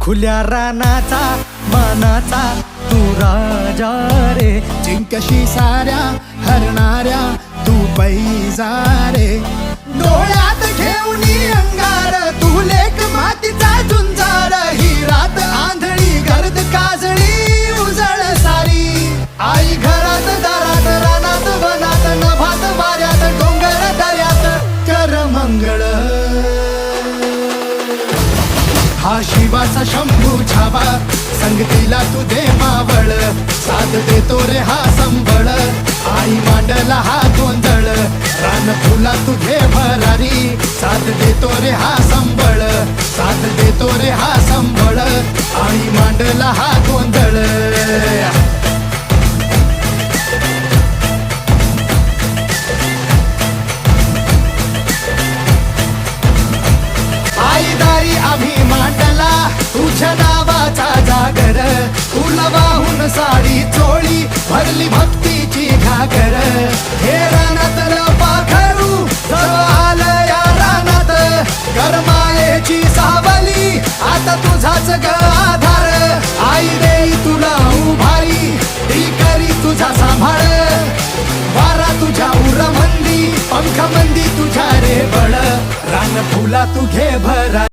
खुल्या रानाचा मानाचा तू राजा रे, जिंकशी साऱ्या हरणाऱ्या तू पैजा रे, डोळ्यात घेऊन अंगार तू लेक मातीचा झुंजार, ही रात आंधळी गर्द काजळी उजळ सारी, आई घरात दारात रानात वनात नभात वाऱ्यात डोंगर दऱ्यात कर मंगळ, हा शिवाचा शंभू छावा संगतीला तू दे मावळ, साथ देतो रे हा संबळ, आई मांडला हा गोंधळ, रान फुला तू घे भरारी, साथ देतो रे हा संबळ, साथ देतो रे हा संबळ, आई मांडला हा गोंधळ. आई दारी आम्ही मांडला तुझ्या नावाचा जागर, तुला वाहून साडी चोळी भरली भक्तीची घागर, हे रानात पाखरू सर्व आलं या रानात, करमायेची सावली आता तुझाच ग आधार, आई देई तुला उभारी ती करी तुझा सांभाळ, वारा तुझ्या उरमंदी पंख मंदी तुझ्या रे बळ, रान फुला तू घे भरा